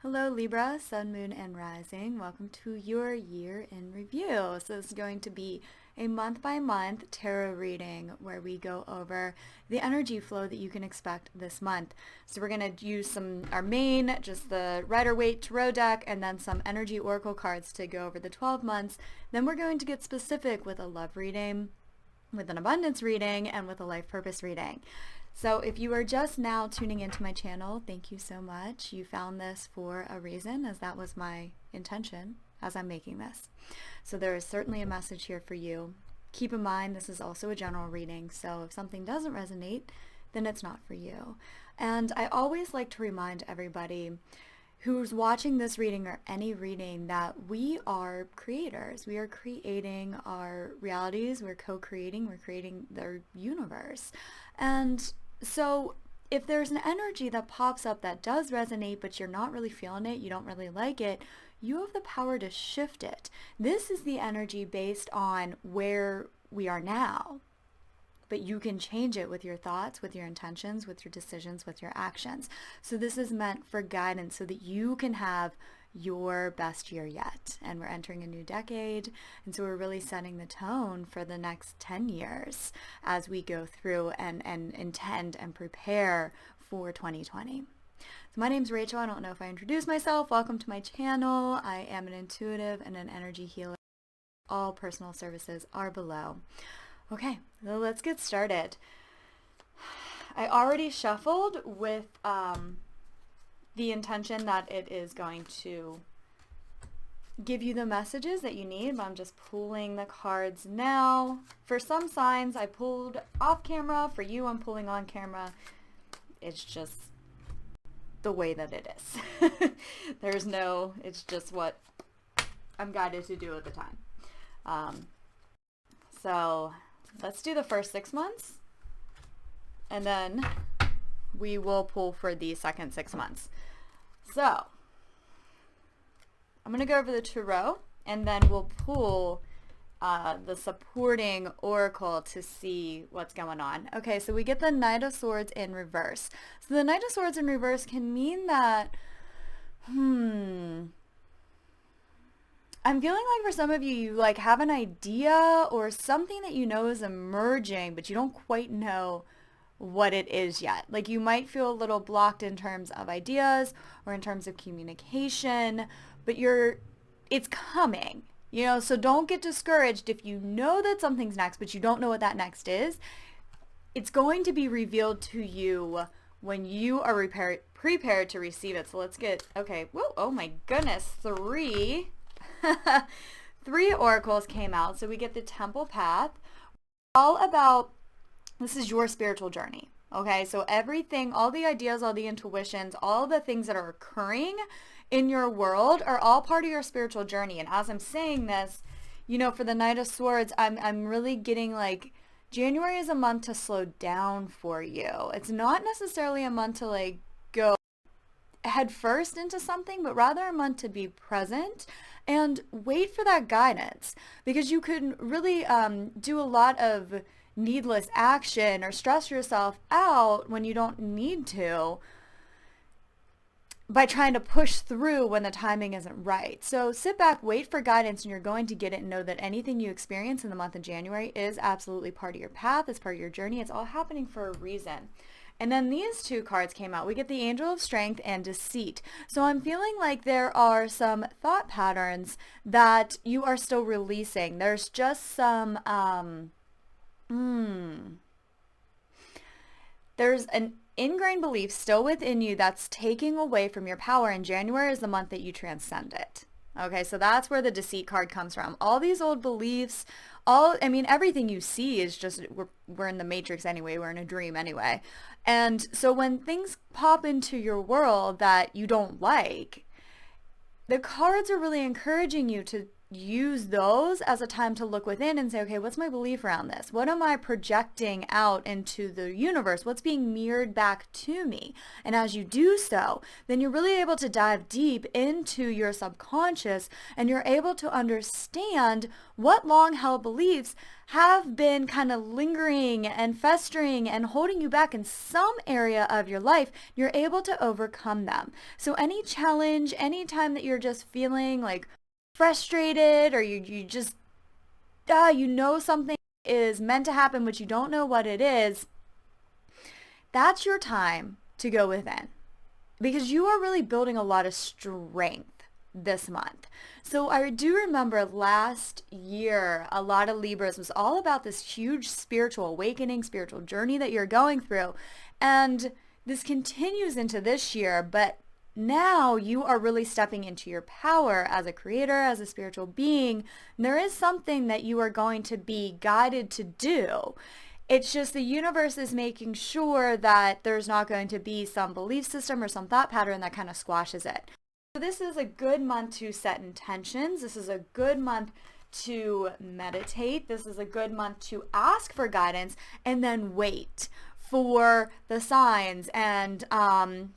Hello Libra, Sun, Moon, and Rising. Welcome to your year in review. So this is going to be a month-by-month tarot reading where we go over the energy flow that you can expect this month. So we're going to use our main, just the Rider-Waite Tarot deck, and then some energy oracle cards to go over the 12 months. Then we're going to get specific with a love reading, with an abundance reading, and with a life purpose reading. So if you are just now tuning into my channel, thank you so much. You found this for a reason, as that was my intention as I'm making this. So there is certainly a message here for you. Keep in mind, this is also a general reading, so if something doesn't resonate, then it's not for you. And I always like to remind everybody who's watching this reading or any reading that we are creators. We are creating our realities. We're co-creating. We're creating their universe. And so if there's an energy that pops up that does resonate, but you're not really feeling it, you don't really like it, you have the power to shift it. This is the energy based on where we are now. But you can change it with your thoughts, with your intentions, with your decisions, with your actions. So this is meant for guidance so that you can have your best year yet. And we're entering a new decade, and so we're really setting the tone for the next 10 years as we go through and intend and prepare for 2020. So my name's Rachel. I don't know if I introduced myself. Welcome to my channel. I am an intuitive and an energy healer. All personal services are below. Okay, so let's get started. I already shuffled with the intention that it is going to give you the messages that you need, but I'm just pulling the cards now. For some signs, I pulled off camera. For you, I'm pulling on camera. It's just the way that it is. It's just what I'm guided to do at the time. So let's do the first 6 months, and then we will pull for the second 6 months. So I'm going to go over the tarot, and then we'll pull the supporting oracle to see what's going on. Okay, so we get the Knight of Swords in reverse. So the Knight of Swords in reverse can mean that, I'm feeling like for some of you, you like have an idea or something that you know is emerging, but you don't quite know what it is yet. Like you might feel a little blocked in terms of ideas or in terms of communication, but it's coming, so don't get discouraged if you know that something's next, but you don't know what that next is. It's going to be revealed to you when you are prepared to receive it. So let's get, okay, whoa, oh my goodness, three oracles came out. So we get the Temple Path, all about, this is your spiritual journey. Okay, so everything, all the ideas, all the intuitions, all the things that are occurring in your world are all part of your spiritual journey. And as I'm saying this, for the Knight of Swords, I'm really getting like January is a month to slow down for you. It's not necessarily a month to like go head first into something, but rather a month to be present and wait for that guidance, because you could really do a lot of needless action or stress yourself out when you don't need to by trying to push through when the timing isn't right. So sit back, wait for guidance, and you're going to get it, and know that anything you experience in the month of January is absolutely part of your path, it's part of your journey, it's all happening for a reason. And then these two cards came out. We get the Angel of Strength and Deceit. So I'm feeling like there are some thought patterns that you are still releasing. There's just some, there's an ingrained belief still within you that's taking away from your power, and January is the month that you transcend it. Okay, so that's where the Deceit card comes from. All these old beliefs, everything you see is just, we're in the matrix anyway, we're in a dream anyway. And so when things pop into your world that you don't like, the cards are really encouraging you to use those as a time to look within and say, okay, what's my belief around this? What am I projecting out into the universe? What's being mirrored back to me? And as you do so, then you're really able to dive deep into your subconscious, and you're able to understand what long-held beliefs have been kind of lingering and festering and holding you back in some area of your life. You're able to overcome them. So any challenge, any time that you're just feeling like frustrated, or you just something is meant to happen but you don't know what it is, that's your time to go within, because you are really building a lot of strength this month. So I do remember last year, a lot of Libras was all about this huge spiritual awakening, spiritual journey that you're going through. And this continues into this year, but now you are really stepping into your power as a creator, as a spiritual being. And there is something that you are going to be guided to do. It's just the universe is making sure that there's not going to be some belief system or some thought pattern that kind of squashes it. So this is a good month to set intentions. This is a good month to meditate. This is a good month to ask for guidance and then wait for the signs. And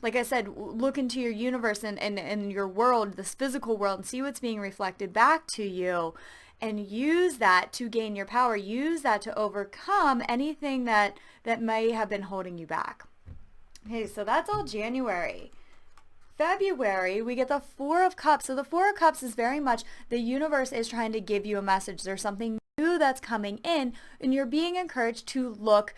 like I said, look into your universe and your world, this physical world, and see what's being reflected back to you, and use that to gain your power. Use that to overcome anything that may have been holding you back. Okay, so that's all January. February, we get the Four of Cups. So the Four of Cups is very much the universe is trying to give you a message. There's something new that's coming in, and you're being encouraged to look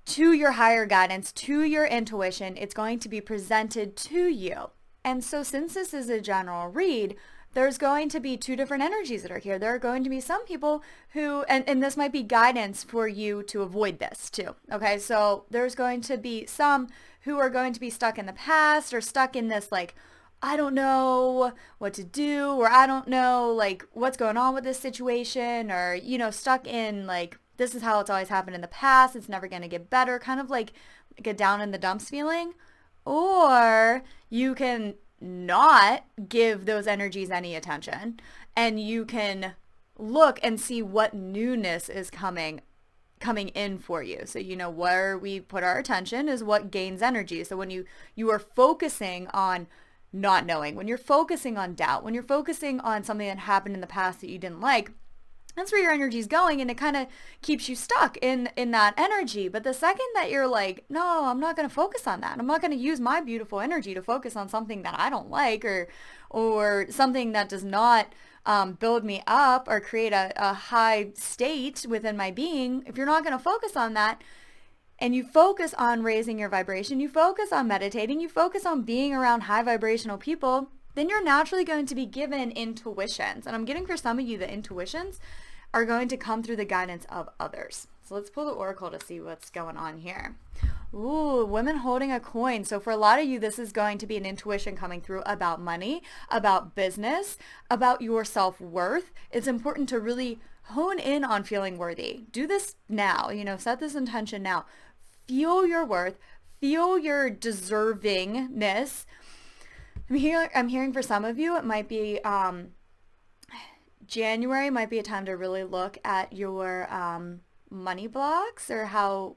to your higher guidance, to your intuition. It's going to be presented to you. And so since this is a general read, there's going to be two different energies that are here. There are going to be some people who, and this might be guidance for you to avoid this too. Okay, so there's going to be some who are going to be stuck in the past, or stuck in this like, I don't know what to do, or I don't know like what's going on with this situation, or, stuck in like, this is how it's always happened in the past, it's never going to get better, kind of like a down in the dumps feeling. Or you can not give those energies any attention, and you can look and see what newness is coming in for you. So where we put our attention is what gains energy. So when you are focusing on not knowing, when you're focusing on doubt, when you're focusing on something that happened in the past that you didn't like, that's where your energy is going, and it kind of keeps you stuck in that energy. But the second that you're like, no, I'm not going to focus on that. I'm not going to use my beautiful energy to focus on something that I don't like, or something that does not build me up or create a high state within my being. If you're not going to focus on that, and you focus on raising your vibration, you focus on meditating, you focus on being around high vibrational people, then you're naturally going to be given intuitions. And I'm getting for some of you, the intuitions are going to come through the guidance of others. So let's pull the oracle to see what's going on here. Ooh, women holding a coin. So for a lot of you, this is going to be an intuition coming through about money, about business, about your self-worth. It's important to really hone in on feeling worthy. Do this now, set this intention now. Feel your worth, feel your deservingness. I'm hearing for some of you, it might be January might be a time to really look at your money blocks, or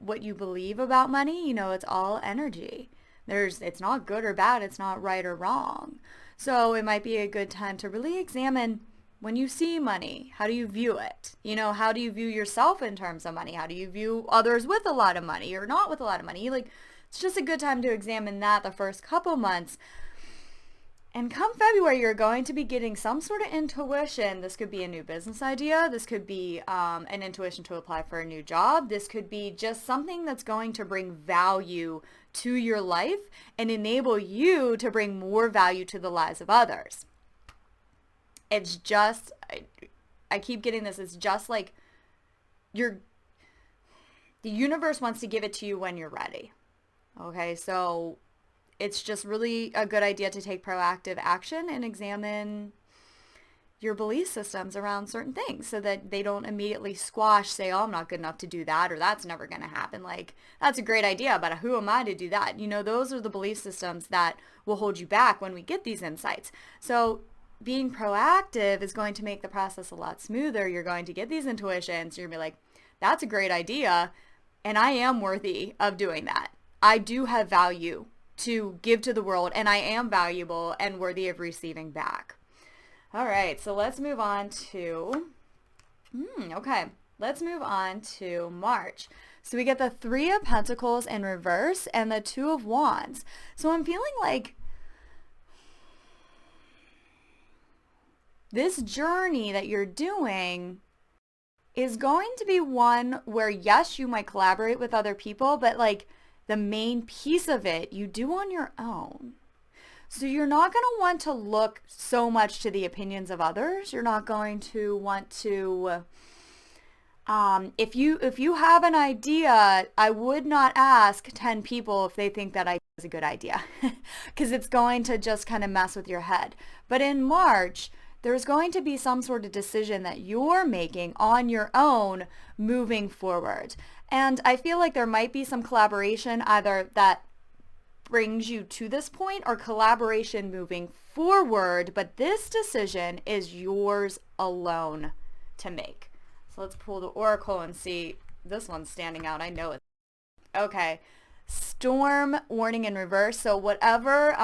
what you believe about money. It's all energy. It's not good or bad. It's not right or wrong. So it might be a good time to really examine, when you see money, how do you view it? How do you view yourself in terms of money? How do you view others with a lot of money or not with a lot of money? It's just a good time to examine that the first couple months. And come February, you're going to be getting some sort of intuition. This could be a new business idea. This could be an intuition to apply for a new job. This could be just something that's going to bring value to your life and enable you to bring more value to the lives of others. It's just, I keep getting this, it's just like the universe wants to give it to you when you're ready. Okay, so it's just really a good idea to take proactive action and examine your belief systems around certain things, so that they don't immediately squash, say, oh, I'm not good enough to do that, or that's never going to happen. Like, that's a great idea, but who am I to do that? Those are the belief systems that will hold you back when we get these insights. So being proactive is going to make the process a lot smoother. You're going to get these intuitions. You're going to be like, that's a great idea. And I am worthy of doing that. I do have value to give to the world, and I am valuable and worthy of receiving back. All right, so let's move on to, let's move on to March. So we get the Three of Pentacles in reverse and the Two of Wands. So I'm feeling like this journey that you're doing is going to be one where, yes, you might collaborate with other people, but like the main piece of it you do on your own. So you're not going to want to look so much to the opinions of others. You're not going to want to, if you have an idea, I would not ask 10 people if they think that idea is a good idea, because it's going to just kind of mess with your head. But in March, there's going to be some sort of decision that you're making on your own moving forward. And I feel like there might be some collaboration either that brings you to this point or collaboration moving forward, but this decision is yours alone to make. So let's pull the oracle and see. This one's standing out. I know it. Okay. Storm warning in reverse. So whatever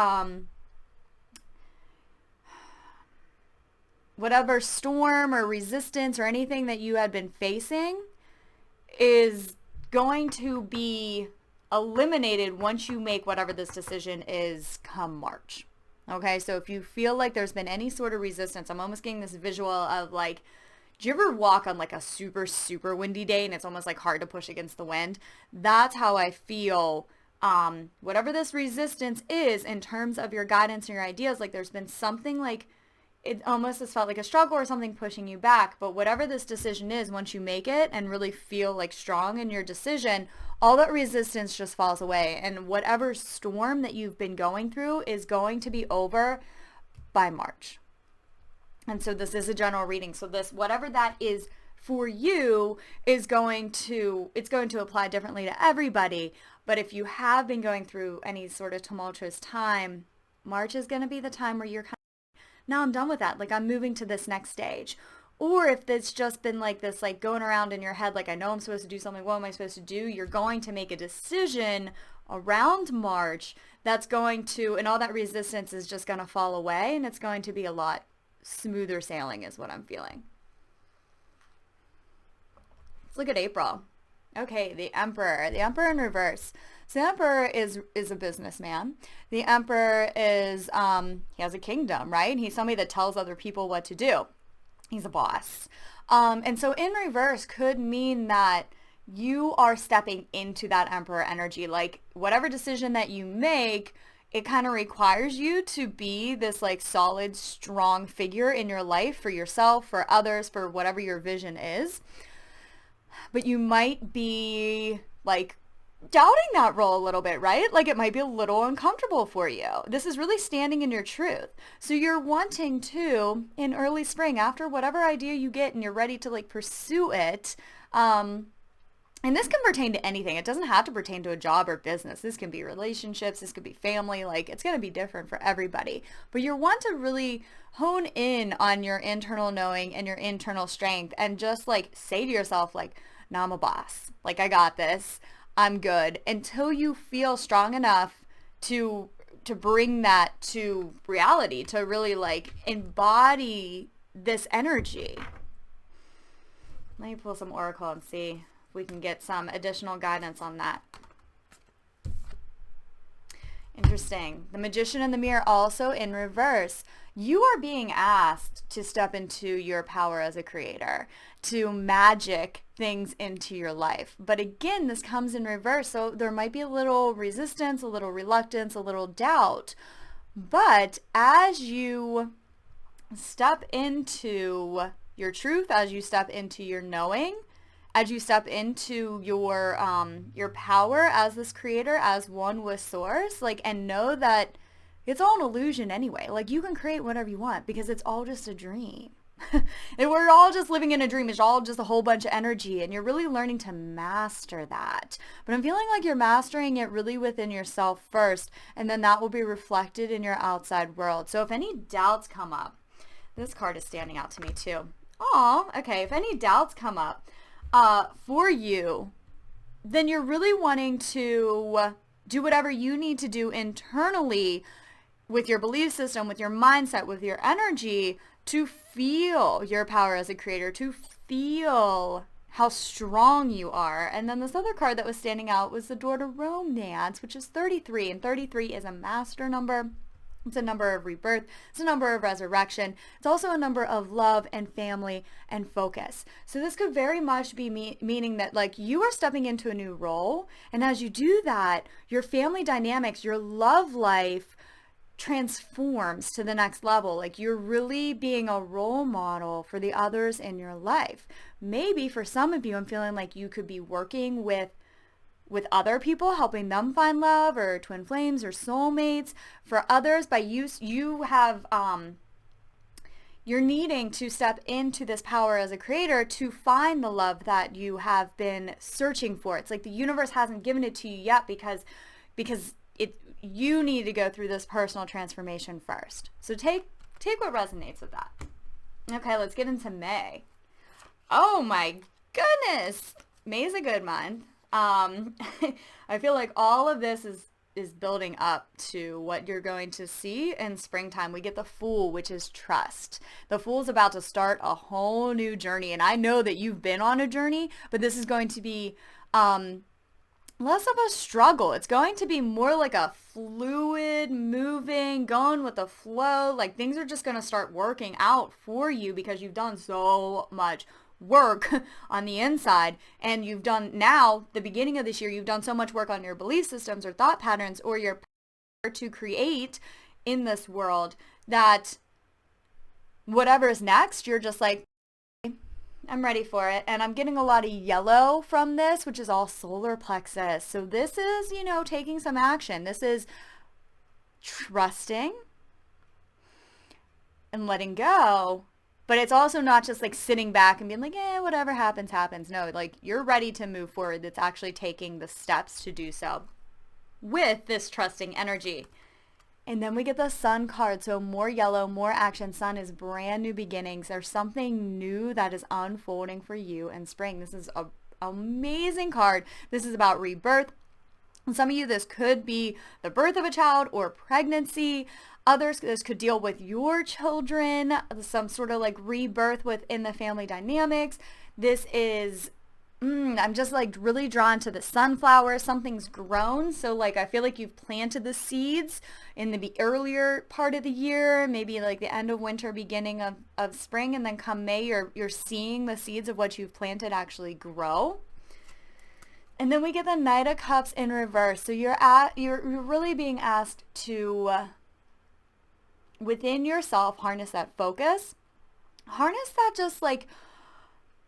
storm or resistance or anything that you had been facing is going to be eliminated once you make whatever this decision is come March. Okay, so if you feel like there's been any sort of resistance, I'm almost getting this visual of like, do you ever walk on like a super, super windy day and it's almost like hard to push against the wind? That's how I feel. Whatever this resistance is in terms of your guidance and your ideas, like there's been something like, it almost has felt like a struggle or something pushing you back. But whatever this decision is, once you make it and really feel like strong in your decision, all that resistance just falls away. And whatever storm that you've been going through is going to be over by March. And so this is a general reading. So this, whatever that is for you, is going to apply differently to everybody. But if you have been going through any sort of tumultuous time, March is going to be the time where you're kind of, now I'm done with that. Like I'm moving to this next stage. Or if it's just been like this, like going around in your head, like I know I'm supposed to do something, what am I supposed to do? You're going to make a decision around March that's going to, and all that resistance is just going to fall away, and it's going to be a lot smoother sailing is what I'm feeling. Let's look at April. Okay, the Emperor in reverse. So the Emperor is a businessman. The Emperor is, he has a kingdom, right? He's somebody that tells other people what to do. He's a boss. And so in reverse could mean that you are stepping into that Emperor energy. Like whatever decision that you make, it kind of requires you to be this like solid, strong figure in your life for yourself, for others, for whatever your vision is. But you might be like doubting that role a little bit, right? Like it might be a little uncomfortable for you. This is really standing in your truth. So you're wanting to, in early spring, after whatever idea you get and you're ready to like pursue it, and this can pertain to anything. It doesn't have to pertain to a job or business. This can be relationships. This could be family. Like it's going to be different for everybody. But you want to really hone in on your internal knowing and your internal strength and just like say to yourself, like, nah, I'm a boss. Like I got this. I'm good, until you feel strong enough to bring that to reality, to really like embody this energy. Let me pull some oracle and see if we can get some additional guidance on that. Interesting. The Magician and the Mirror also in reverse. You are being asked to step into your power as a creator, to magic things into your life. But again, this comes in reverse. So there might be a little resistance, a little reluctance, a little doubt. But as you step into your truth, as you step into your knowing, as you step into your power as this creator, as one with source, like, and know that it's all an illusion anyway. Like you can create whatever you want because it's all just a dream. And we're all just living in a dream. It's all just a whole bunch of energy, and you're really learning to master that. But I'm feeling like you're mastering it really within yourself first, and then that will be reflected in your outside world. So if any doubts come up, This card is standing out to me too. Oh, okay. If any doubts come up for you, then you're really wanting to do whatever you need to do internally with your belief system, with your mindset, with your energy to feel your power as a creator, to feel how strong you are. And then this other card that was standing out was the door to romance, which is 33. And 33 is a master number. It's a number of rebirth. It's a number of resurrection. It's also a number of love and family and focus. So this could very much be meaning that like you are stepping into a new role. And as you do that, your family dynamics, your love life transforms to the next level. Like you're really being a role model for the others in your life. Maybe for some of you, I'm feeling like you could be working with other people, helping them find love or twin flames or soulmates. For others, by you have you're needing to step into this power as a creator to find the love that you have been searching for. It's like the universe hasn't given it to you yet because you need to go through this personal transformation first. So take what resonates with that. Okay, let's get into May. Oh my goodness. May is a good month. I feel like all of this is building up to what you're going to see in springtime. We get the Fool, which is trust. The Fool's about to start a whole new journey. And I know that you've been on a journey, but this is going to be less of a struggle. It's going to be more like a fluid, moving, going with the flow. Like things are just going to start working out for you because you've done so much work on the inside, and you've done now, the beginning of this year, you've done so much work on your belief systems or thought patterns or your power to create in this world that whatever is next, you're just like, I'm ready for it. And I'm getting a lot of yellow from this, which is all solar plexus. So this is, taking some action. This is trusting and letting go. But it's also not just like sitting back and being like, whatever happens, happens. No, like you're ready to move forward. It's actually taking the steps to do so with this trusting energy. And then we get the Sun card. So more yellow, more action. Sun is brand new beginnings. There's something new that is unfolding for you in spring. This is an amazing card. This is about rebirth. And some of you, this could be the birth of a child or pregnancy. Others, this could deal with your children, some sort of like rebirth within the family dynamics. This is I'm just like really drawn to the sunflower. Something's grown. So like I feel like you've planted the seeds in the earlier part of the year, maybe like the end of winter, beginning of spring, and then come May, you're seeing the seeds of what you've planted actually grow. And then we get the Knight of Cups in reverse. So you're really being asked to within yourself harness that focus, harness that just like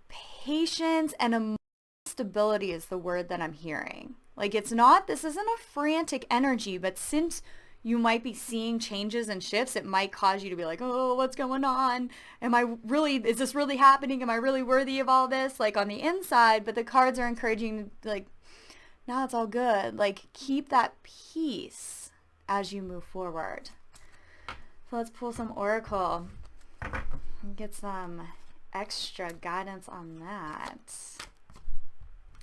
patience and emotional stability is the word that I'm hearing. Like this isn't a frantic energy, but since you might be seeing changes and shifts, it might cause you to be like, oh, what's going on? Is this really happening? Am I really worthy of all this? Like on the inside, but the cards are encouraging like, no, it's all good. Like keep that peace as you move forward. So let's pull some oracle and get some extra guidance on that.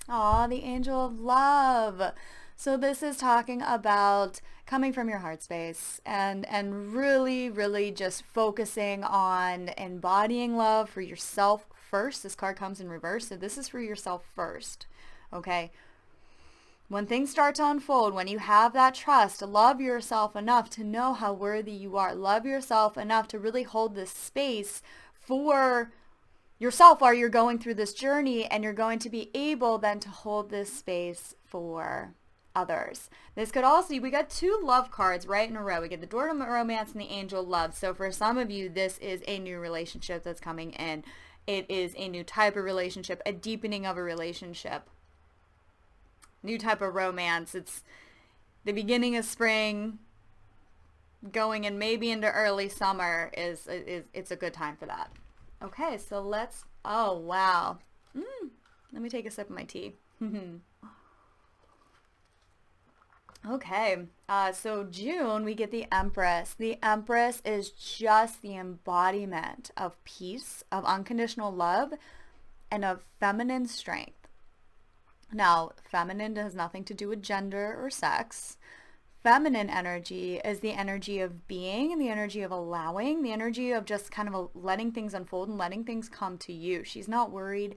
Aw, the angel of love. So this is talking about coming from your heart space and really, really just focusing on embodying love for yourself first. This card comes in reverse, so this is for yourself first, okay? When things start to unfold, when you have that trust, love yourself enough to know how worthy you are. Love yourself enough to really hold this space for yourself while you're going through this journey, and you're going to be able then to hold this space for others. This could also, we got two love cards right in a row. We get the door to romance and the angel love. So for some of you, this is a new relationship that's coming in. It is a new type of relationship, a deepening of a relationship, new type of romance. It's the beginning of spring, going in maybe into early summer is it's a good time for that. Okay, so oh wow. Let me take a sip of my tea. Okay, so June, we get the Empress. The Empress is just the embodiment of peace, of unconditional love, and of feminine strength. Now, feminine has nothing to do with gender or sex. Feminine energy is the energy of being, the energy of allowing, the energy of just kind of letting things unfold and letting things come to you. She's not worried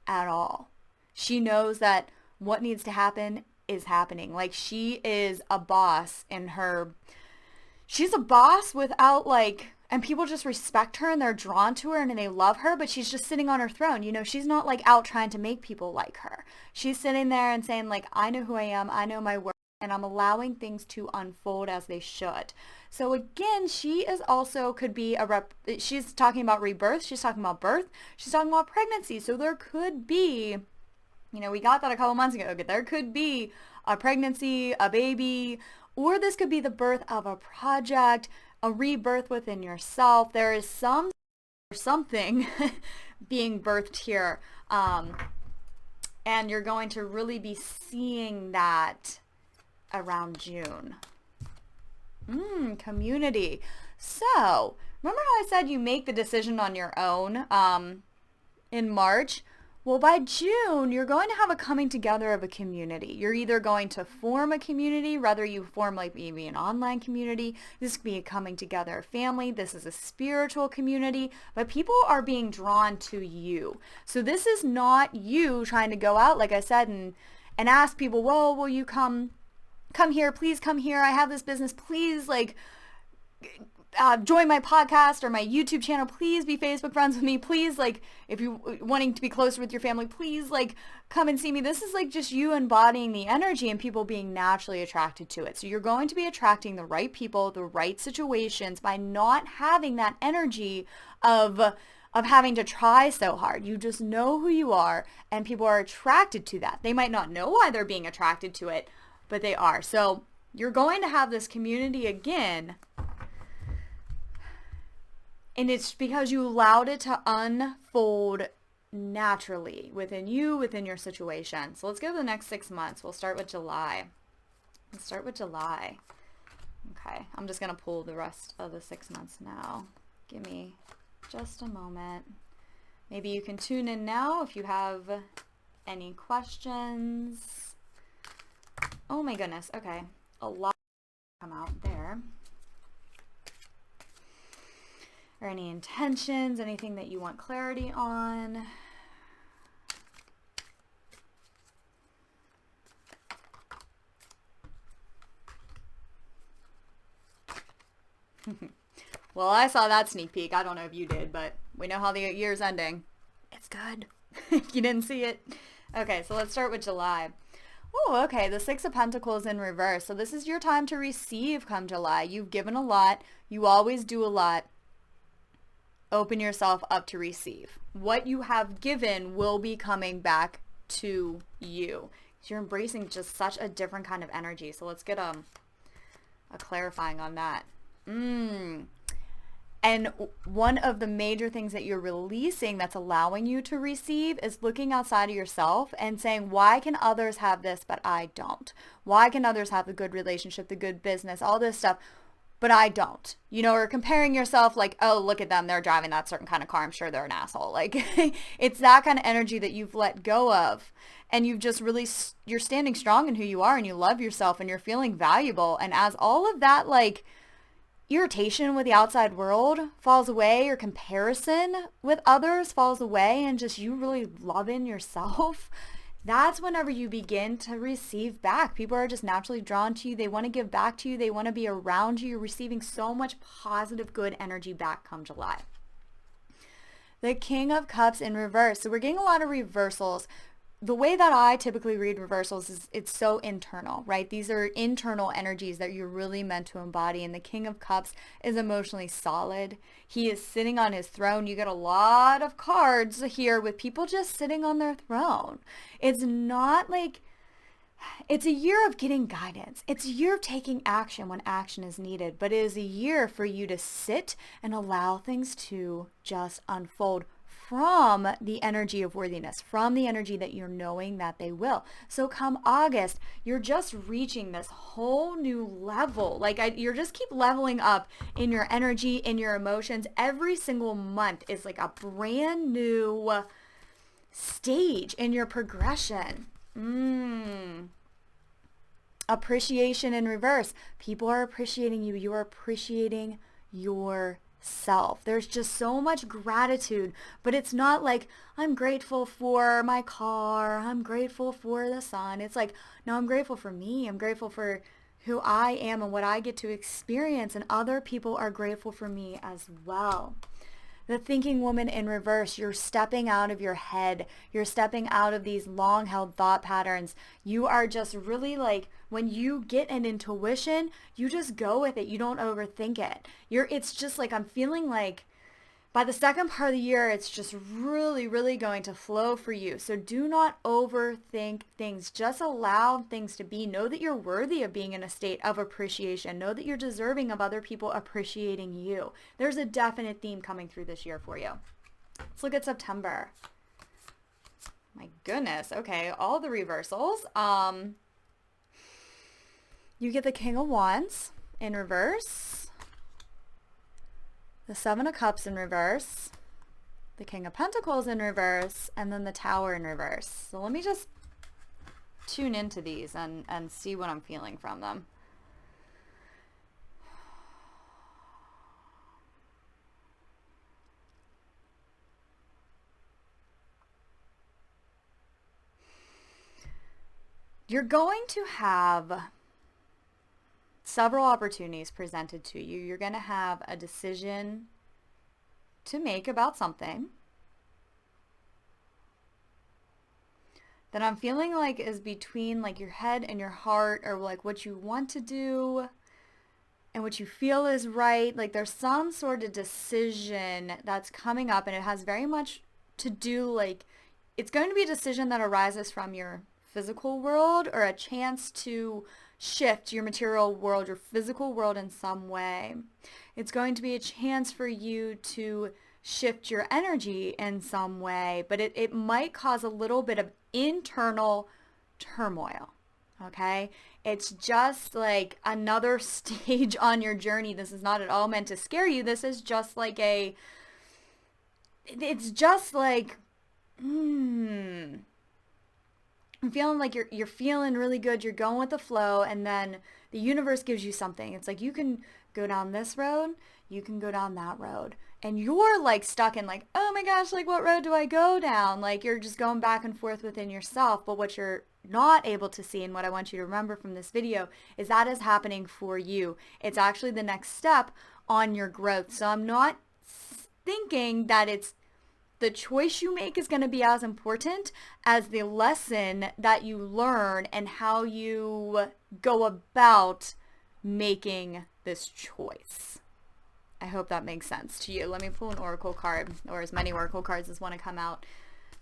at all. She knows that what needs to happen is happening. Like she is a boss in her, she's a boss without like, and people just respect her and they're drawn to her and they love her, but she's just sitting on her throne. You know, she's not like out trying to make people like her. She's sitting there and saying like, I know who I am. I know my worth, and I'm allowing things to unfold as they should. So again, she is also could be she's talking about rebirth, she's talking about birth, she's talking about pregnancy. So there could be, you know, we got that a couple months ago. There could be a pregnancy, a baby, or this could be the birth of a project, a rebirth within yourself. There is something being birthed here. And you're going to really be seeing that around June. Community. So, remember how I said you make the decision on your own in March? Well, by June, you're going to have a coming together of a community. You're either going to form a community, whether you form like maybe an online community. This could be a coming together of family. This is a spiritual community, but people are being drawn to you. So this is not you trying to go out, like I said, and ask people, well, will you come here, please come here. I have this business. Please, like, join my podcast or my YouTube channel. Please be Facebook friends with me. Please, like, if you're wanting to be closer with your family, please, like, come and see me. This is like just you embodying the energy and people being naturally attracted to it. So you're going to be attracting the right people, the right situations by not having that energy of having to try so hard. You just know who you are and people are attracted to that. They might not know why they're being attracted to it, but they are. So you're going to have this community again, and it's because you allowed it to unfold naturally within you, within your situation. So let's go to the next 6 months. We'll start with July. Okay, I'm just going to pull the rest of the 6 months now. Give me just a moment. Maybe you can tune in now if you have any questions. Oh my goodness. Okay. A lot come out there. Or any intentions, anything that you want clarity on. Well, I saw that sneak peek. I don't know if you did, but we know how the year's ending. It's good. If you didn't see it. Okay, so let's start with July. Oh, okay. The Six of Pentacles in reverse. So this is your time to receive come July. You've given a lot. You always do a lot. Open yourself up to receive. What you have given will be coming back to you. You're embracing just such a different kind of energy. So let's get a clarifying on that. And one of the major things that you're releasing that's allowing you to receive is looking outside of yourself and saying, why can others have this, but I don't? Why can others have the good relationship, the good business, all this stuff, but I don't? You know, or comparing yourself like, oh, look at them. They're driving that certain kind of car. I'm sure they're an asshole. Like, it's that kind of energy that you've let go of. And you've just really, you're standing strong in who you are and you love yourself and you're feeling valuable. And as all of that, like, irritation with the outside world falls away, or comparison with others falls away, and just you really loving yourself, that's whenever you begin to receive back. People are just naturally drawn to you. They want to give back to you. They want to be around you. You're receiving so much positive, good energy back come July. The King of Cups in reverse. So we're getting a lot of reversals. The way that I typically read reversals is it's so internal, right? These are internal energies that you're really meant to embody. And the King of Cups is emotionally solid. He is sitting on his throne. You get a lot of cards here with people just sitting on their throne. It's not like, it's a year of getting guidance. It's a year of taking action when action is needed. But it is a year for you to sit and allow things to just unfold from the energy of worthiness, from the energy that you're knowing that they will. So come August, you're just reaching this whole new level. You're just keep leveling up in your energy, in your emotions. Every single month is like a brand new stage in your progression. Appreciation in reverse. People are appreciating you. You are appreciating yourself. There's just so much gratitude, but it's not like I'm grateful for my car. I'm grateful for the sun. It's like, no, I'm grateful for me. I'm grateful for who I am and what I get to experience, and other people are grateful for me as well. The thinking woman in reverse, you're stepping out of your head. You're stepping out of these long-held thought patterns. You are just really like, when you get an intuition, you just go with it. You don't overthink it. It's just like, I'm feeling like by the second part of the year, it's just really, really going to flow for you. So do not overthink things. Just allow things to be. Know that you're worthy of being in a state of appreciation. Know that you're deserving of other people appreciating you. There's a definite theme coming through this year for you. Let's look at September. My goodness. Okay, all the reversals. You get the King of Wands in reverse. The Seven of Cups in reverse, the King of Pentacles in reverse, and then the Tower in reverse. So let me just tune into these and see what I'm feeling from them. You're going to have several opportunities presented to you. You're going to have a decision to make about something that I'm feeling like is between like your head and your heart, or like what you want to do and what you feel is right. Like there's some sort of decision that's coming up, and it has very much to do, like, it's going to be a decision that arises from your physical world, or a chance to shift your material world, your physical world in some way. It's going to be a chance for you to shift your energy in some way, but it might cause a little bit of internal turmoil, okay? It's just like another stage on your journey. This is not at all meant to scare you. This is just like it's just like, I'm feeling like you're feeling really good. You're going with the flow, and then the universe gives you something. It's like, you can go down this road, you can go down that road, and you're like stuck in like, oh my gosh, like what road do I go down? Like you're just going back and forth within yourself. But what you're not able to see, and what I want you to remember from this video, is that is happening for you. It's actually the next step on your growth. So I'm not thinking that it's the choice you make is going to be as important as the lesson that you learn and how you go about making this choice. I hope that makes sense to you. Let me pull an oracle card, or as many oracle cards as want to come out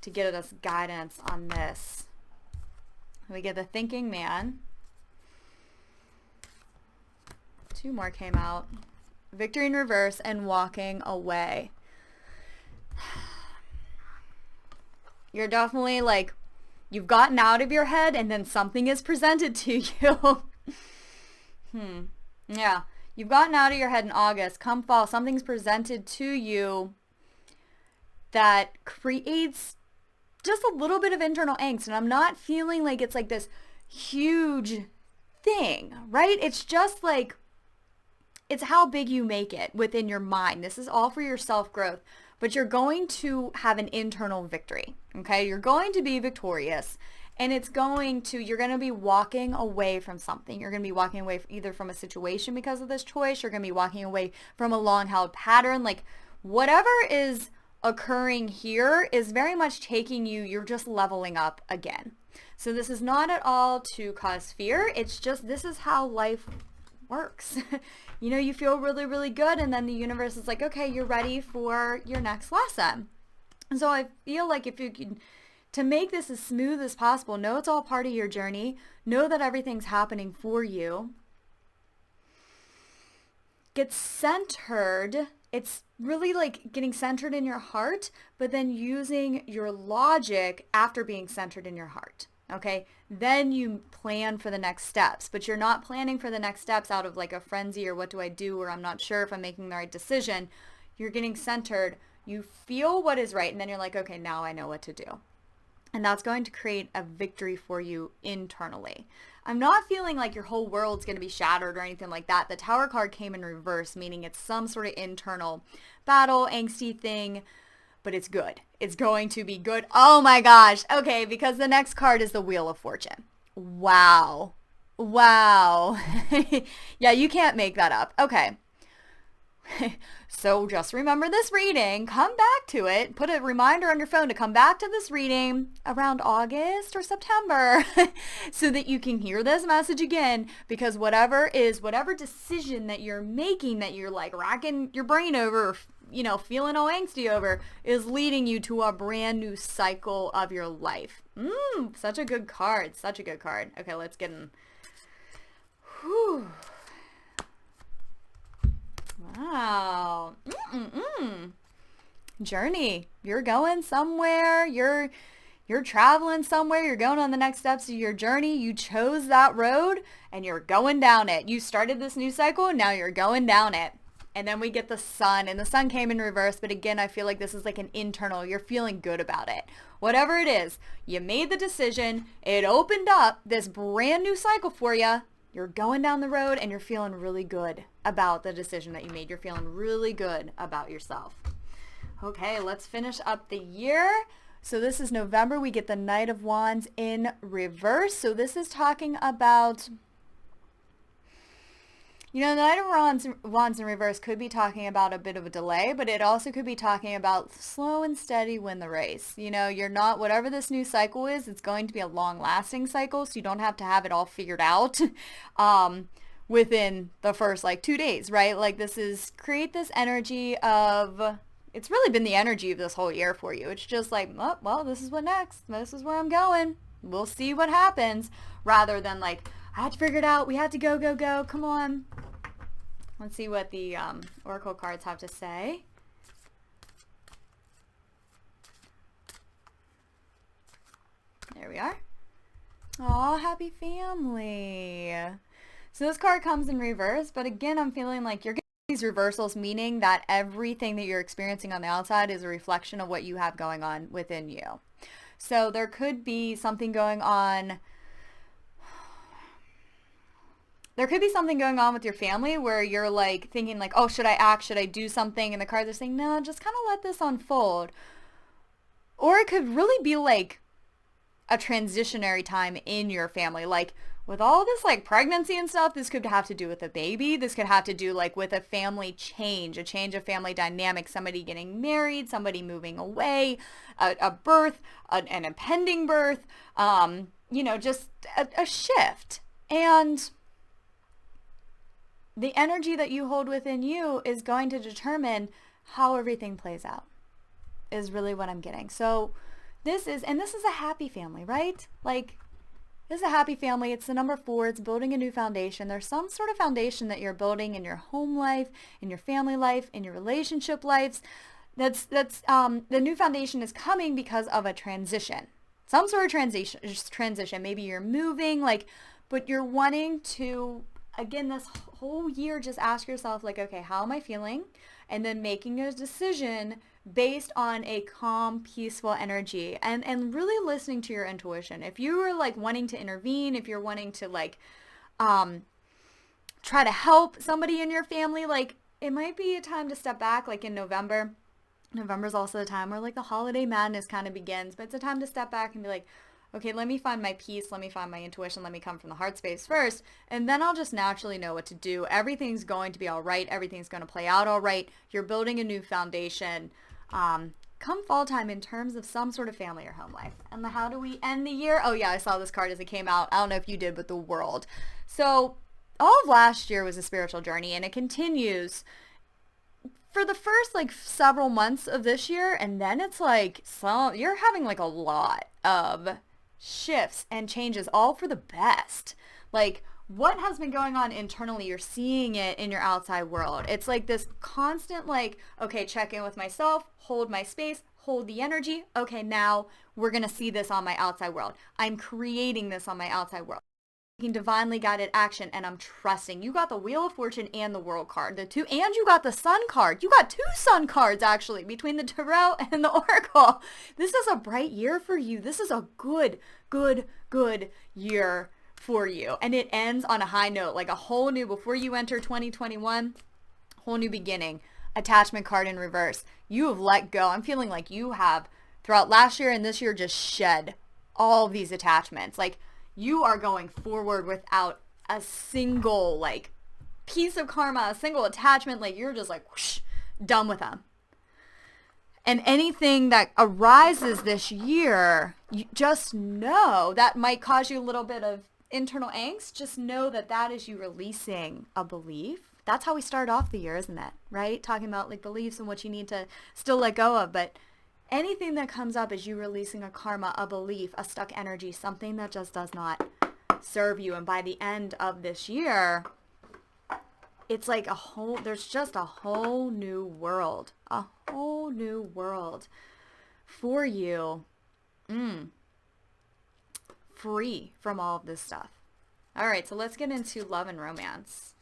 to get us guidance on this. We get the Thinking Man. 2 more came out. Victory in reverse and Walking Away. You're definitely like, you've gotten out of your head and then something is presented to you. Yeah. You've gotten out of your head in August. Come fall, something's presented to you that creates just a little bit of internal angst. And I'm not feeling like it's like this huge thing, right? It's just like, it's how big you make it within your mind. This is all for your self-growth. But you're going to have an internal victory, okay? You're going to be victorious, and you're going to be walking away from something. You're going to be walking away either from a situation because of this choice. You're going to be walking away from a long-held pattern. Like, whatever is occurring here is very much taking you, you're just leveling up again. So this is not at all to cause fear. It's just, this is how life works. You know, you feel really, really good, and then the universe is like, okay, you're ready for your next lesson. And so I feel like if you can, to make this as smooth as possible, know it's all part of your journey. Know that everything's happening for you. Get centered it's really like getting centered in your heart, but then using your logic after being centered in your heart. Okay, then you plan for the next steps, but you're not planning for the next steps out of like a frenzy or what do I do, or I'm not sure if I'm making the right decision. You're getting centered. You feel what is right, and then you're like, okay, now I know what to do. And that's going to create a victory for you internally. I'm not feeling like your whole world's going to be shattered or anything like that. The Tower card came in reverse, meaning it's some sort of internal battle, angsty thing, but it's good. It's going to be good. Oh my gosh. Okay, because the next card is the Wheel of Fortune. Wow. Wow. Yeah, you can't make that up. Okay. So just remember this reading, come back to it, put a reminder on your phone to come back to this reading around August or September so that you can hear this message again, because whatever decision that you're making that you're like racking your brain over, feeling all angsty over, is leading you to a brand new cycle of your life. Such a good card. Such a good card. Okay, let's get in. Whew. Wow. Journey. You're going somewhere. You're traveling somewhere. You're going on the next steps of your journey. You chose that road and you're going down it. You started this new cycle and now you're going down it. And then we get the sun, and the sun came in reverse. But again, I feel like this is like an internal. You're feeling good about it. Whatever it is, you made the decision. It opened up this brand new cycle for you. You're going down the road and you're feeling really good about the decision that you made. You're feeling really good about yourself. Okay, let's finish up the year. So this is November. We get the Knight of Wands in reverse. So this is talking about, the Knight of Wands in reverse could be talking about a bit of a delay, but it also could be talking about slow and steady win the race. You're not, whatever this new cycle is, it's going to be a long-lasting cycle, so you don't have to have it all figured out within the first, 2 days, right? Like, create this energy of, it's really been the energy of this whole year for you. It's just like, oh, well, this is what next. This is where I'm going. We'll see what happens, rather than like, I had to figure it out. We had to go, go, go. Come on. Let's see what the Oracle cards have to say. There we are. Aw, happy family. So this card comes in reverse, but again, I'm feeling like you're getting these reversals, meaning that everything that you're experiencing on the outside is a reflection of what you have going on within you. So there could be something going on. There could be something going on with your family where you're like thinking like, oh, should I act? Should I do something? And the cards are saying, no, just kind of let this unfold. Or it could really be like a transitionary time in your family. Like with all this like pregnancy and stuff, this could have to do with a baby. This could have to do like with a family change, a change of family dynamic, somebody getting married, somebody moving away, a birth, an impending birth, just a shift. And the energy that you hold within you is going to determine how everything plays out, is really what I'm getting. So this is a happy family, right? Like, this is a happy family. It's the number 4. It's building a new foundation. There's some sort of foundation that you're building in your home life, in your family life, in your relationship lives. The new foundation is coming because of a transition. Some sort of transition. Maybe you're moving, but you're wanting to, again, this whole year, just ask yourself, okay, how am I feeling? And then making a decision based on a calm, peaceful energy, and really listening to your intuition. If you were wanting to intervene, if you're wanting to try to help somebody in your family, it might be a time to step back, in November. November is also the time where the holiday madness kind of begins, but it's a time to step back and be like, okay, let me find my peace, let me find my intuition, let me come from the heart space first, and then I'll just naturally know what to do. Everything's going to be all right. Everything's going to play out all right. You're building a new foundation come fall time in terms of some sort of family or home life. And how do we end the year? Oh yeah, I saw this card as it came out. I don't know if you did, but the World. So all of last year was a spiritual journey, and it continues for the first several months of this year, and then it's you're having a lot of shifts and changes, all for the best. what has been going on internally, you're seeing it in your outside world. It's like this constant, like, okay, check in with myself, hold my space, hold the energy. Okay, now we're going to see this on my outside world. I'm creating this on my outside world. Taking divinely guided action, and I'm trusting. You got the Wheel of Fortune and the World card, the two, and you got the Sun card. You got two Sun cards, actually, between the Tarot and the Oracle. This is a bright year for you. This is a good year for you. And it ends on a high note, like a whole new, before you enter 2021, whole new beginning. Attachment card in reverse. You have let go. I'm feeling like you have, throughout last year and this year, just shed all of these attachments. Like, you are going forward without a single, like, piece of karma, a single attachment. Like, you're just like, whoosh, done with them. And anything that arises this year, you just know that might cause you a little bit of internal angst. Just know that that is you releasing a belief. That's how we start off the year, isn't it? Right? Talking about like beliefs and what you need to still let go of. But anything that comes up is you releasing a karma, a belief, a stuck energy, something that just does not serve you. And by the end of this year, it's like there's just a whole new world for you. Free from all of this stuff. All right, so let's get into love and romance.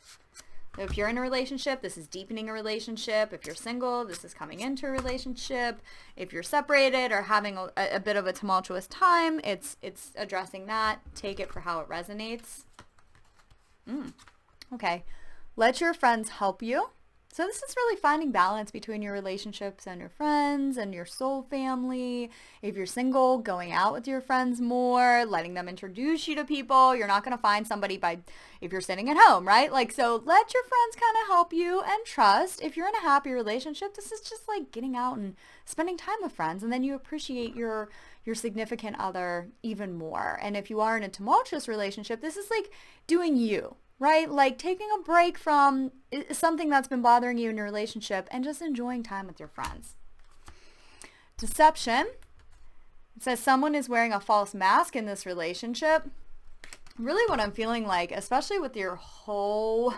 If you're in a relationship, this is deepening a relationship. If you're single, this is coming into a relationship. If you're separated or having a bit of a tumultuous time, it's addressing that. Take it for how it resonates. Okay. Let your friends help you. So this is really finding balance between your relationships and your friends and your soul family. If you're single, going out with your friends more, letting them introduce you to people. You're not going to find somebody if you're sitting at home, right? Like, so let your friends kind of help you and trust. If you're in a happy relationship, this is just like getting out and spending time with friends. And then you appreciate your significant other even more. And if you are in a tumultuous relationship, this is like doing you. Right? Like taking a break from something that's been bothering you in your relationship and just enjoying time with your friends. Deception. It says someone is wearing a false mask in this relationship. Really what I'm feeling like, especially with your whole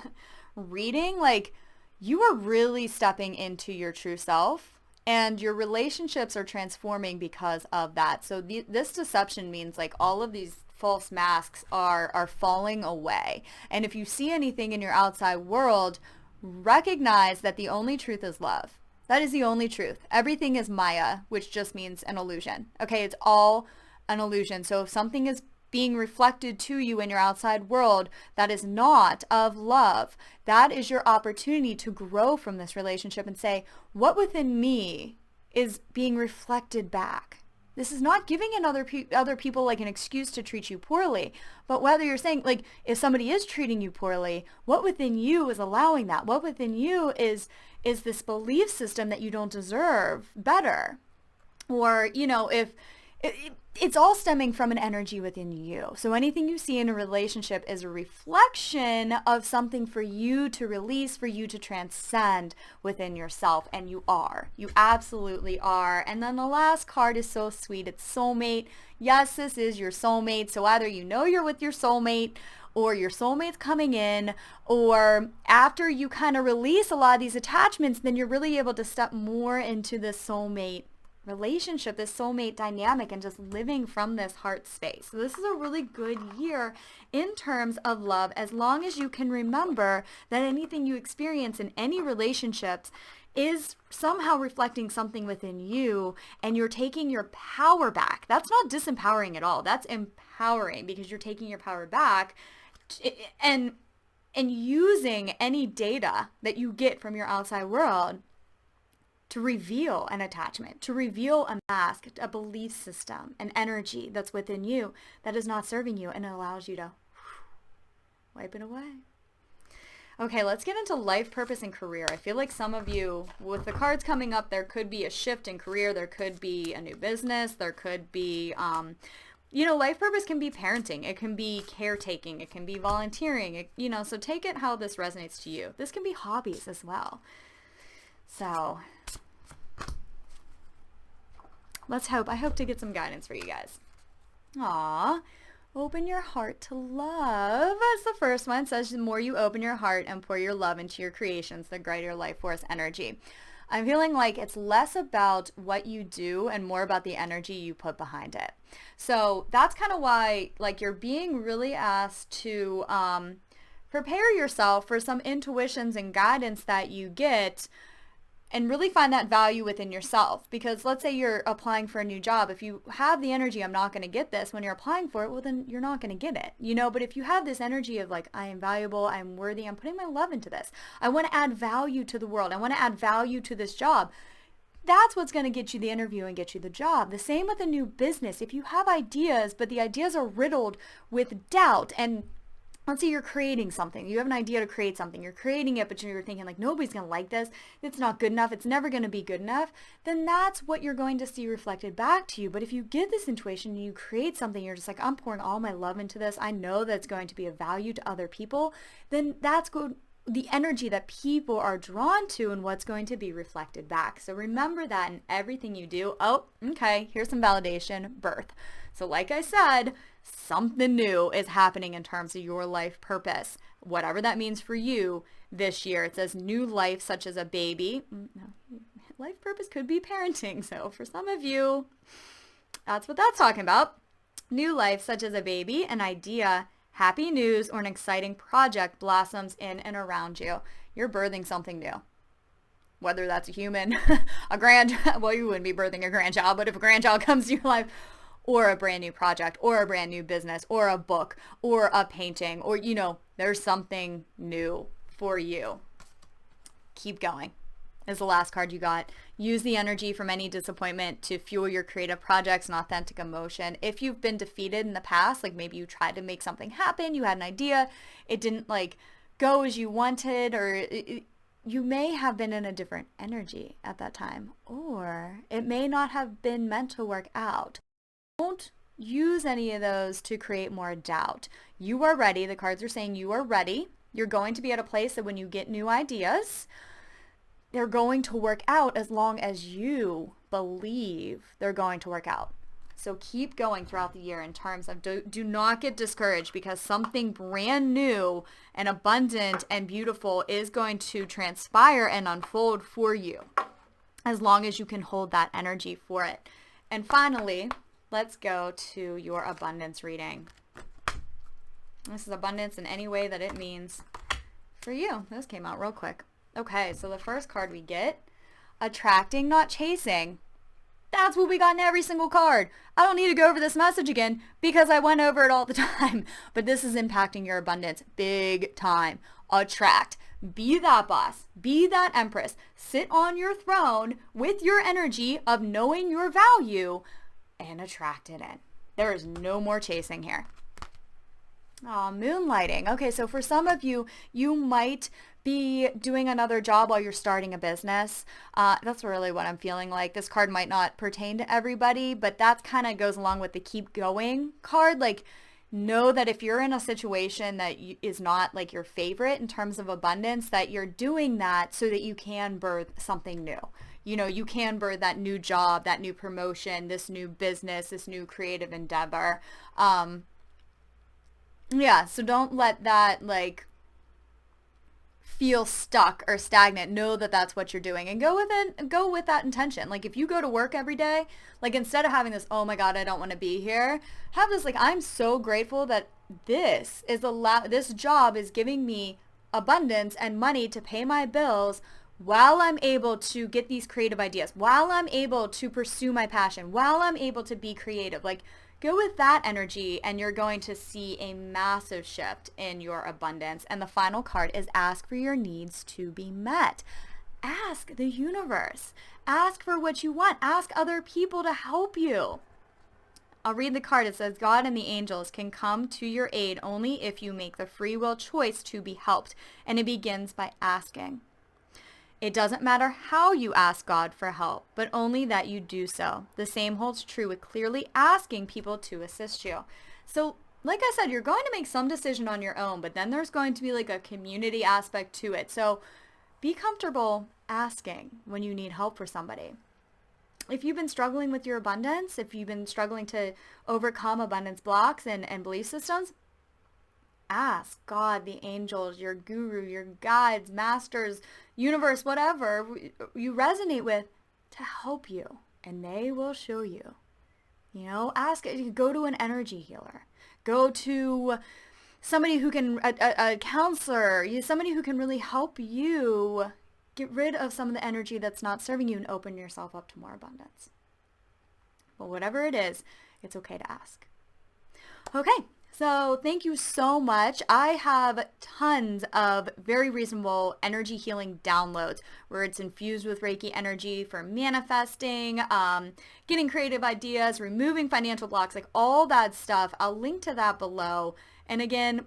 reading, like you are really stepping into your true self and your relationships are transforming because of that. So this deception means like all of these false masks are falling away. And if you see anything in your outside world, recognize that the only truth is love. That is the only truth. Everything is Maya, which just means an illusion. Okay, it's all an illusion. So if something is being reflected to you in your outside world that is not of love, that is your opportunity to grow from this relationship and say, what within me is being reflected back? This is not giving other people like an excuse to treat you poorly, but whether you're saying like if somebody is treating you poorly, what within you is allowing that? What within you is this belief system that you don't deserve better? Or, you know, if it's all stemming from an energy within you. So anything you see in a relationship is a reflection of something for you to release, for you to transcend within yourself. And you are. You absolutely are. And then the last card is so sweet. It's soulmate. Yes, this is your soulmate. So either you know you're with your soulmate or your soulmate's coming in, or after you kind of release a lot of these attachments, then you're really able to step more into this soulmate relationship, this soulmate dynamic, and just living from this heart space. So this is a really good year in terms of love, as long as you can remember that anything you experience in any relationships is somehow reflecting something within you, and you're taking your power back. That's not disempowering at all. That's empowering, because you're taking your power back and using any data that you get from your outside world to reveal an attachment, to reveal a mask, a belief system, an energy that's within you that is not serving you, and it allows you to wipe it away. Okay, let's get into life purpose and career. I feel like some of you, with the cards coming up, there could be a shift in career, there could be a new business, there could be, life purpose can be parenting, it can be caretaking, it can be volunteering, so take it how this resonates to you. This can be hobbies as well. So I hope to get some guidance for you guys. Aw, Open your heart to love. As the first one says, the more you open your heart and pour your love into your creations, the greater life force energy. I'm feeling like it's less about what you do and more about the energy you put behind it. So that's kind of why, like, you're being really asked to prepare yourself for some intuitions and guidance that you get, and really find that value within yourself. Because let's say you're applying for a new job. If you have the energy, I'm not going to get this when you're applying for it, well, then you're not going to get it, you know? But if you have this energy of like, I am valuable, I'm worthy, I'm putting my love into this, I want to add value to the world, I want to add value to this job, that's what's going to get you the interview and get you the job. The same with a new business. If you have ideas, but the ideas are riddled with doubt, and let's say you're creating something. You have an idea to create something. You're creating it, but you're thinking like, nobody's going to like this. It's not good enough. It's never going to be good enough. Then that's what you're going to see reflected back to you. But if you get this intuition and you create something, you're just like, I'm pouring all my love into this. I know that it's going to be of value to other people. Then that's the energy that people are drawn to and what's going to be reflected back. So remember that in everything you do. Oh, okay, here's some validation, birth. So like I said, something new is happening in terms of your life purpose, whatever that means for you this year. It says new life, such as a baby. Life purpose could be parenting. So for some of you, that's what that's talking about. New life, such as a baby, an idea, happy news, or an exciting project blossoms in and around you. You're birthing something new. Whether that's a human, well, you wouldn't be birthing a grandchild, but if a grandchild comes to your life, or a brand new project, or a brand new business, or a book, or a painting, or, you know, there's something new for you. Keep going is the last card you got. Use the energy from any disappointment to fuel your creative projects and authentic emotion. If you've been defeated in the past, like maybe you tried to make something happen, you had an idea, it didn't like go as you wanted, or you may have been in a different energy at that time, or it may not have been meant to work out. Don't use any of those to create more doubt. You are ready. The cards are saying you are ready. You're going to be at a place that when you get new ideas, they're going to work out as long as you believe they're going to work out. So keep going throughout the year in terms of do not get discouraged, because something brand new and abundant and beautiful is going to transpire and unfold for you as long as you can hold that energy for it. And finally, let's go to your abundance reading. This is abundance in any way that it means for you. This came out real quick. Okay, so the first card we get, attracting, not chasing. That's what we got in every single card. I don't need to go over this message again because I went over it all the time. But this is impacting your abundance big time. Attract. Be that boss. Be that empress. Sit on your throne with your energy of knowing your value and attract it in. There is no more chasing here. Oh, moonlighting. Okay, so for some of you, you might be doing another job while you're starting a business. That's really what I'm feeling like. This card might not pertain to everybody, but that kind of goes along with the keep going card. Like, know that if you're in a situation that is not like your favorite in terms of abundance, that you're doing that so that you can birth something new. You know, you can birth that new job, that new promotion, this new business, this new creative endeavor. Yeah, so don't let that like feel stuck or stagnant. Know that that's what you're doing and go with it. Go with that intention. Like if you go to work every day, like instead of having this, oh my God, I don't want to be here, have this like, I'm so grateful that this job is giving me abundance and money to pay my bills while I'm able to get these creative ideas, while I'm able to pursue my passion, while I'm able to be creative. Like go with that energy and you're going to see a massive shift in your abundance. And the final card is ask for your needs to be met. Ask the universe. Ask for what you want. Ask other people to help you. I'll read the card. It says, God and the angels can come to your aid only if you make the free will choice to be helped. And it begins by asking. It doesn't matter how you ask God for help, but only that you do so. The same holds true with clearly asking people to assist you. So, like I said, you're going to make some decision on your own, but then there's going to be like a community aspect to it. So be comfortable asking when you need help for somebody. if you've been struggling with your abundance, if you've been struggling to overcome abundance blocks and belief systems, ask God, the angels, your guru, your guides, masters, universe, whatever you resonate with to help you, and they will show you. Ask, go to an energy healer, go to somebody who can, a counselor, somebody who can really help you get rid of some of the energy that's not serving you and open yourself up to more abundance. But whatever it is, it's okay to ask. Okay, so thank you so much. I have tons of very reasonable energy healing downloads where it's infused with Reiki energy for manifesting, getting creative ideas, removing financial blocks, like all that stuff. I'll link to that below. And again,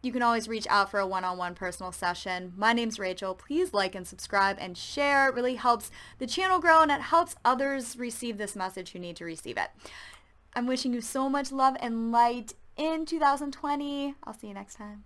you can always reach out for a one-on-one personal session. My name's Rachel. Please like and subscribe and share. It really helps the channel grow, and it helps others receive this message who need to receive it. I'm wishing you so much love and light in 2020. I'll see you next time.